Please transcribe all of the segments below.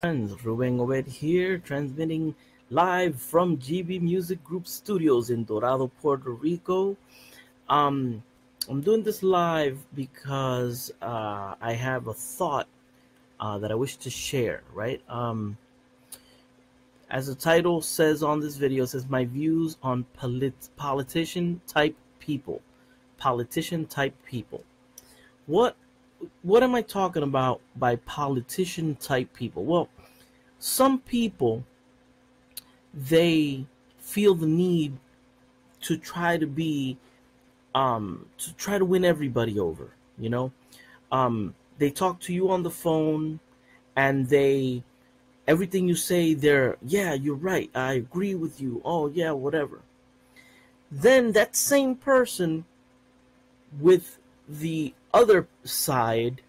Friends, Ruben Obed here, transmitting live from GB Music Group Studios in Dorado, Puerto Rico. Um, I'm doing this live because I have a thought that I wish to share. Right? As the title says on this video, it says my views on politician type people. Politician type people. What what am I talking about by politician type people? Well, some people, they feel the need to try to be to try to win everybody over, you know. They talk to you on the phone, and they everything you say, they're, yeah, you're right, I agree with you, oh yeah, whatever. Then that same person with the other side,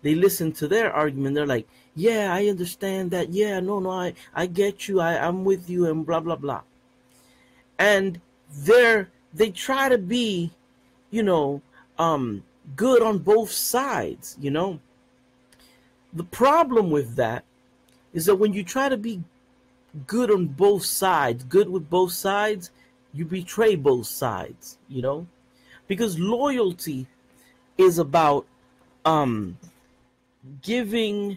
they listen to their argument, they're like, yeah, I understand that, yeah, no, I get you, I'm with you, and blah blah blah. And they try to be, you know, good on both sides. The problem with that is that when you try to be good on both sides, good with both sides, you betray both sides. Because loyalty is about um giving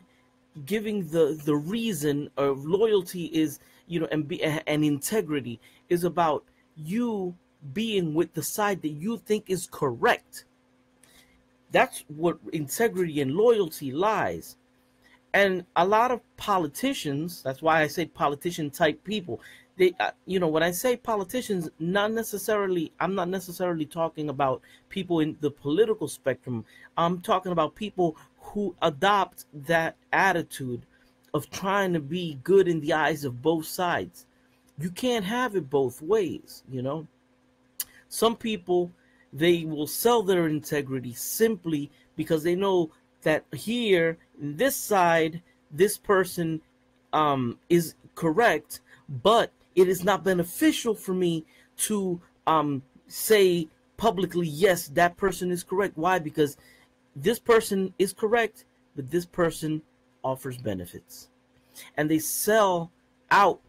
the reason of loyalty is, and integrity is about you being with the side that you think is correct. That's what integrity and loyalty lies. And a lot of politicians, that's why I say politician type people, they when I say politicians, I'm not necessarily talking about people in the political spectrum. I'm talking about people who adopt that attitude of trying to be good in the eyes of both sides. You can't have it both ways. Some people, they will sell their integrity simply because they know that here in this side, this person is correct, but it is not beneficial for me to say publicly, yes, that person is correct. Why? Because this person is correct, but this person offers benefits, and they sell out,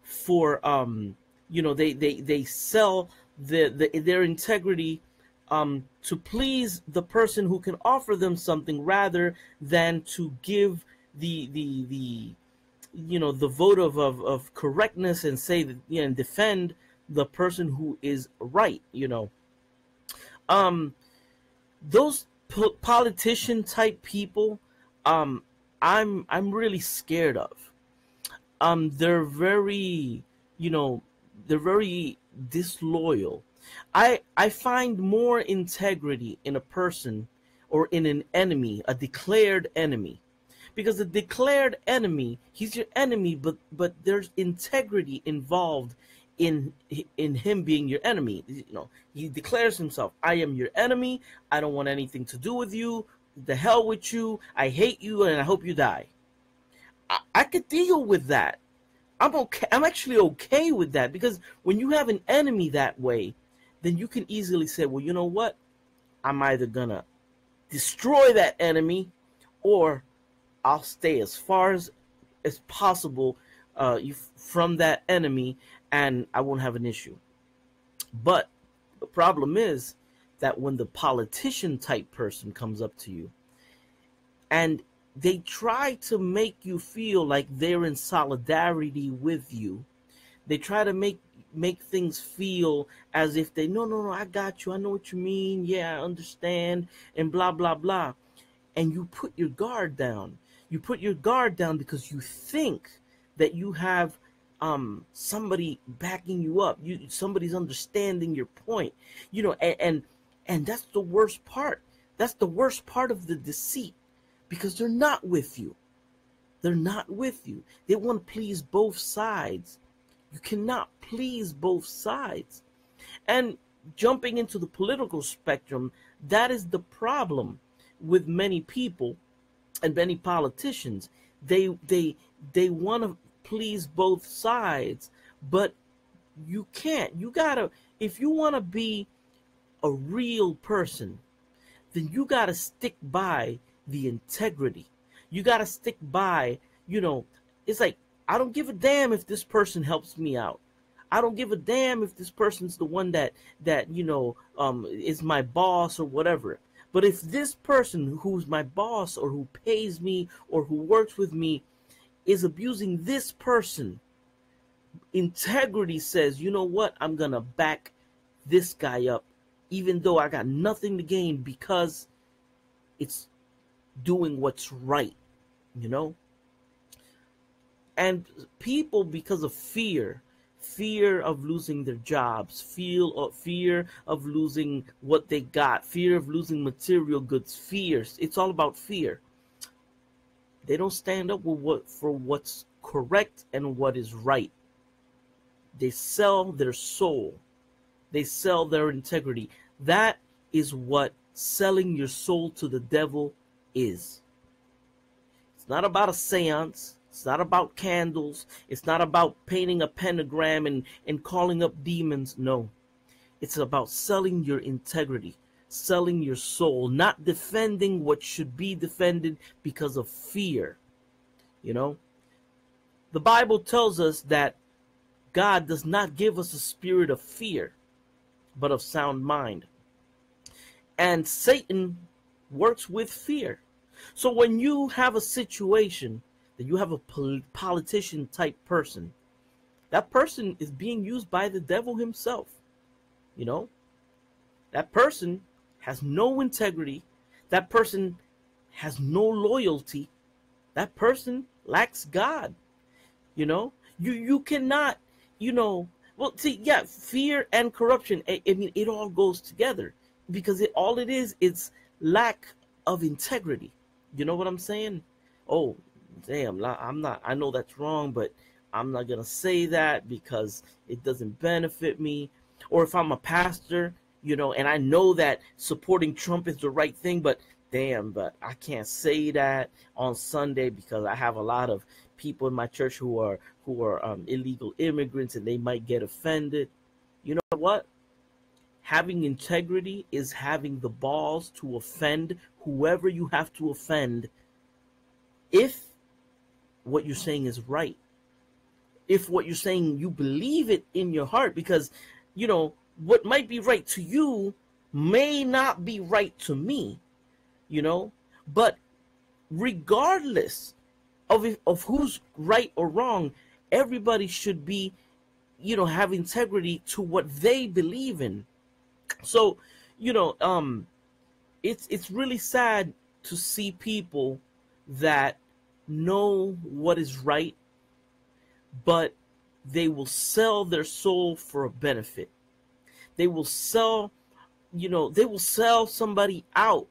for they sell their integrity to please the person who can offer them something, rather than to give the vote of correctness, and say that, and defend the person who is right. Um, those politician type people, um, I'm really scared of. They're very, you know, they're very disloyal. I find more integrity in a person, or in an enemy, a declared enemy. Because the declared enemy, he's your enemy, but there's integrity involved in him being your enemy. He declares himself, I am your enemy, I don't want anything to do with you, the hell with you, I hate you, and I hope you die. I could deal with that. I'm okay. I'm actually okay with that, because when you have an enemy that way, then you can easily say, well, you know what? I'm either gonna destroy that enemy, or I'll stay as far as possible from that enemy, and I won't have an issue. But the problem is that when the politician type person comes up to you, and they try to make you feel like they're in solidarity with you, they try to make things feel as if they, no, I got you, I know what you mean, yeah, I understand, and blah blah blah. And you put your guard down. You put your guard down because you think that you have somebody backing you up. Somebody's understanding your point. And that's the worst part. That's the worst part of the deceit, because they're not with you. They're not with you. They want to please both sides. You cannot please both sides. And jumping into the political spectrum, that is the problem with many people and many politicians. They want to please both sides, but you can't. You gotta, if you want to be a real person, then you gotta stick by the integrity. You got to stick by, you know, it's like, I don't give a damn if this person helps me out. I don't give a damn if this person's the one that is my boss or whatever. But if this person who's my boss or who pays me or who works with me is abusing this person, integrity says, you know what? I'm going to back this guy up, even though I got nothing to gain because it's doing what's right, you know? And people, because of fear of losing their jobs, fear of losing what they got, fear of losing material goods, fears. It's all about fear. They don't stand up for what's correct and what is right. They sell their soul. They sell their integrity. That is what selling your soul to the devil is. It's not about a seance. It's not about candles. It's not about painting a pentagram and calling up demons. No. It's about selling your integrity, selling your soul, not defending what should be defended because of fear. You know, the Bible tells us that God does not give us a spirit of fear, but of sound mind. And Satan works with fear. So when you have a situation that you have a politician type person, that person is being used by the devil himself. You know, that person has no integrity. That person has no loyalty. That person lacks God. You know, you cannot, well, see, yeah, fear and corruption. I mean, it all goes together because all it is, it's lack of integrity. You know what I'm saying? Oh, damn, I know that's wrong, but I'm not going to say that because it doesn't benefit me. Or if I'm a pastor, and I know that supporting Trump is the right thing, but damn, but I can't say that on Sunday because I have a lot of people in my church who are illegal immigrants and they might get offended. You know what? Having integrity is having the balls to offend whoever you have to offend if what you're saying is right. If what you're saying, you believe it in your heart, because, what might be right to you may not be right to me, but regardless of who's right or wrong, everybody should be, have integrity to what they believe in. So, it's really sad to see people that know what is right, but they will sell their soul for a benefit. They will sell, somebody out,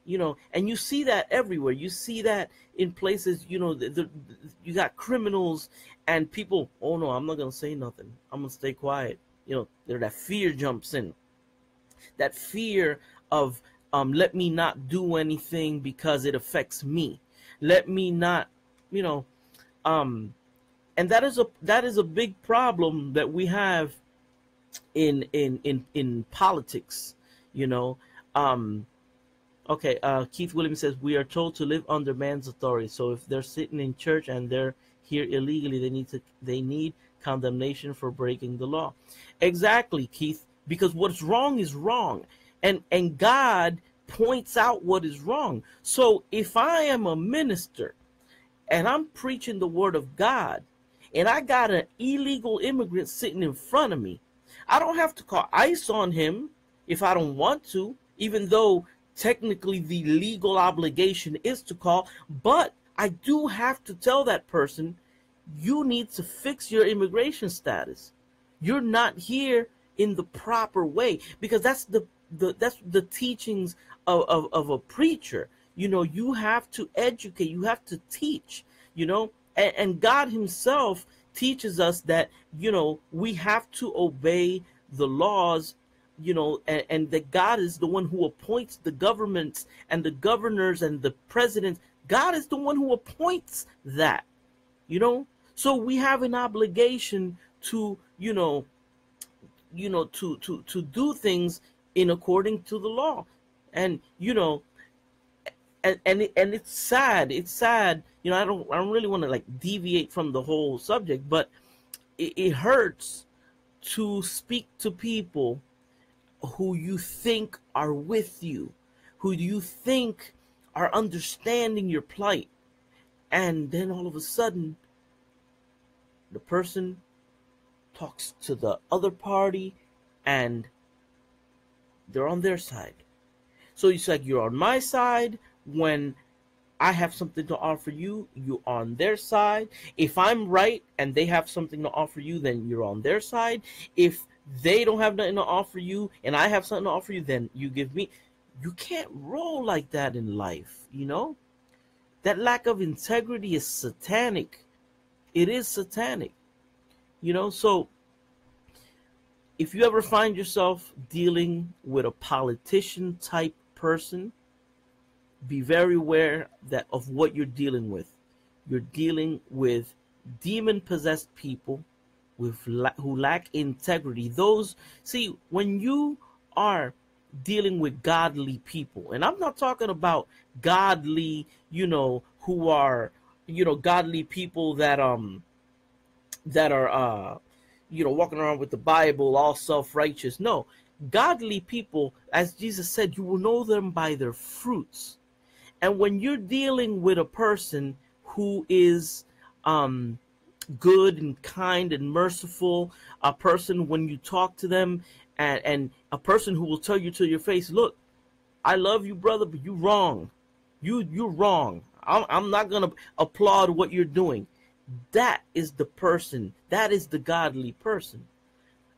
and you see that everywhere. You see that in places, you got criminals and people, oh no, I'm not going to say nothing. I'm going to stay quiet. That fear jumps in. That fear of, let me not do anything because it affects me. Let me not, and that is a big problem that we have in politics, Okay, Keith Williams says, we are told to live under man's authority. So if they're sitting in church and they're here illegally, they need condemnation for breaking the law. Exactly, Keith, because what's wrong is wrong. And God points out what is wrong. So if I am a minister and I'm preaching the word of God and I got an illegal immigrant sitting in front of me, I don't have to call ICE on him if I don't want to, even though technically the legal obligation is to call, but I do have to tell that person, you need to fix your immigration status. You're not here in the proper way, because that's the teachings of a preacher. You have to educate, you have to teach, and God himself teaches us that, we have to obey the laws, and that God is the one who appoints the governments and the governors and the presidents. God is the one who appoints that, so we have an obligation to, to do things in according to the law. And, And it's sad. It's sad. I don't really want to like deviate from the whole subject, but it hurts to speak to people who you think are with you, who you think are understanding your plight, and then all of a sudden the person talks to the other party and they're on their side. So it's like you're on my side when I have something to offer you, you're on their side. If I'm right and they have something to offer you, then you're on their side. If they don't have nothing to offer you and I have something to offer you, then you give me. You can't roll like that in life, That lack of integrity is satanic. It is satanic, So if you ever find yourself dealing with a politician type person, be very aware that of what you're dealing with. You're dealing with demon possessed people who lack integrity. When you are dealing with godly people, and I'm not talking about godly, who are, godly people that are walking around with the Bible all self-righteous. No, godly people, as Jesus said, you will know them by their fruits. And when you're dealing with a person who is good and kind and merciful, a person when you talk to them, and a person who will tell you to your face, look, I love you, brother, but you're wrong. You're wrong. I'm not going to applaud what you're doing. That is the person. That is the godly person.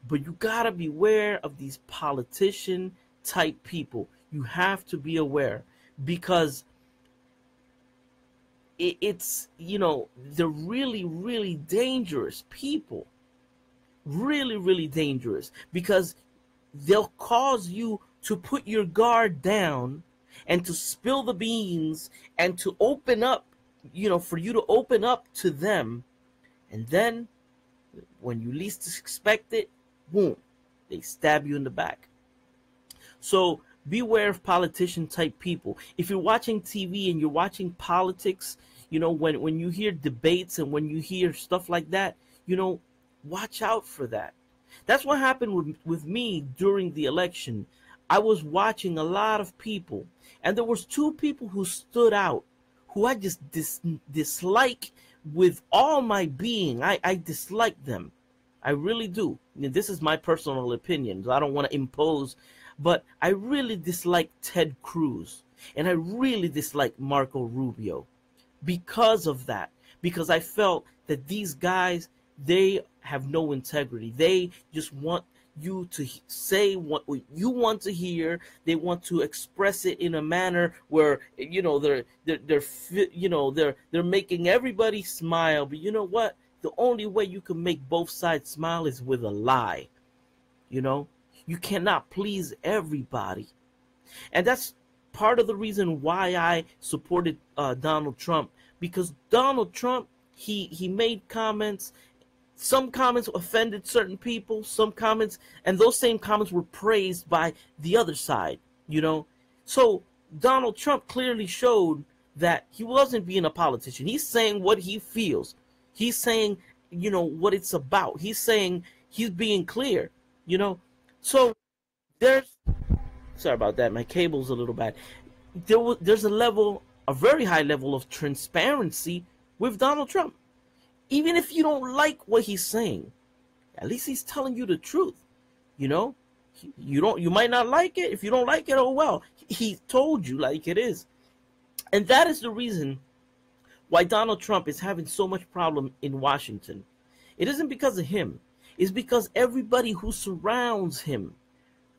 But you got to beware of these politician type people. You have to be aware, because it's, they're really, really dangerous people. Really, really dangerous, because they'll cause you to put your guard down and to spill the beans and to open up, for you to open up to them. And then when you least expect it, boom, they stab you in the back. So beware of politician type people. If you're watching TV and you're watching politics, when you hear debates and when you hear stuff like that, watch out for that. That's what happened with me during the election. I was watching a lot of people, and there was two people who stood out, who I just dislike with all my being. I dislike them. I really do. This is my personal opinion, so I don't want to impose, but I really dislike Ted Cruz, and I really dislike Marco Rubio because of that. Because I felt that these guys, they have no integrity. They just want you to say what you want to hear. They want to express it in a manner where they're making everybody smile. But you know what? The only way you can make both sides smile is with a lie. You cannot please everybody, and that's part of the reason why I supported Donald Trump, because Donald Trump, he made comments. Some comments offended certain people, some comments, and those same comments were praised by the other side, So Donald Trump clearly showed that he wasn't being a politician. He's saying what he feels. He's saying, what it's about. He's saying he's being clear, So sorry about that. My cable's a little bad. There's a very high level of transparency with Donald Trump. Even if you don't like what he's saying, at least he's telling you the truth. You might not like it. If you don't like it, oh well. He told you like it is. And that is the reason why Donald Trump is having so much problem in Washington. It isn't because of him. It's because everybody who surrounds him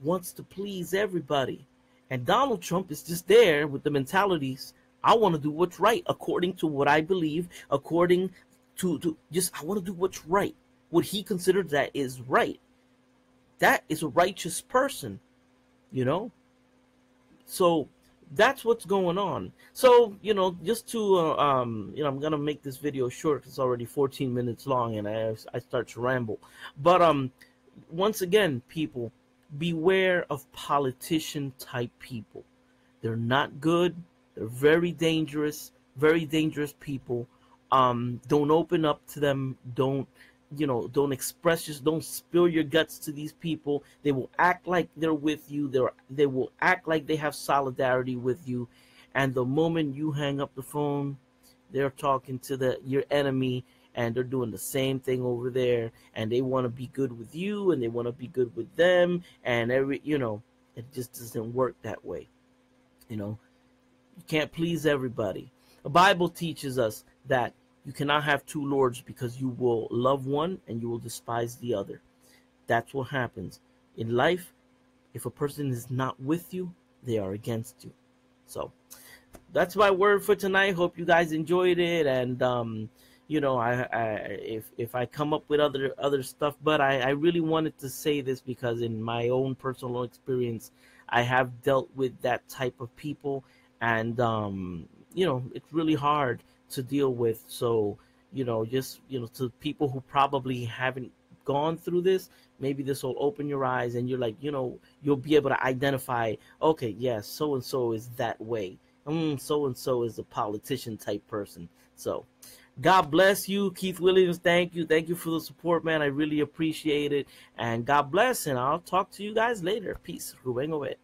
wants to please everybody. And Donald Trump is just there with the mentalities, I want to do what's right according to what I believe, according to just, I want to do what's right. What he considers that is right. That is a righteous person, So that's what's going on. So, just to, I'm going to make this video short. It's already 14 minutes long and I start to ramble. But once again, people, beware of politician type people. They're not good. They're very dangerous people. Don't open up to them. Don't express, just don't spill your guts to these people. They will act like they're with you. They will act like they have solidarity with you, and the moment you hang up the phone, they're talking to your enemy, and they're doing the same thing over there, and they want to be good with you, and they want to be good with them, and it just doesn't work that way. You know, you can't please everybody. The Bible teaches us that you cannot have two lords, because you will love one and you will despise the other. That's what happens in life. If a person is not with you, they are against you. So that's my word for tonight. Hope you guys enjoyed it, and if I come up with other stuff, but I really wanted to say this because in my own personal experience, I have dealt with that type of people, and it's really hard to deal with. So just to people who probably haven't gone through this, maybe this will open your eyes, and you're like, you'll be able to identify, okay, yes, so and so is that way. So and so is a politician type person. So God bless you, Keith Williams. Thank you for the support, man. I really appreciate it, and God bless, and I'll talk to you guys later. Peace. Ruben Obed.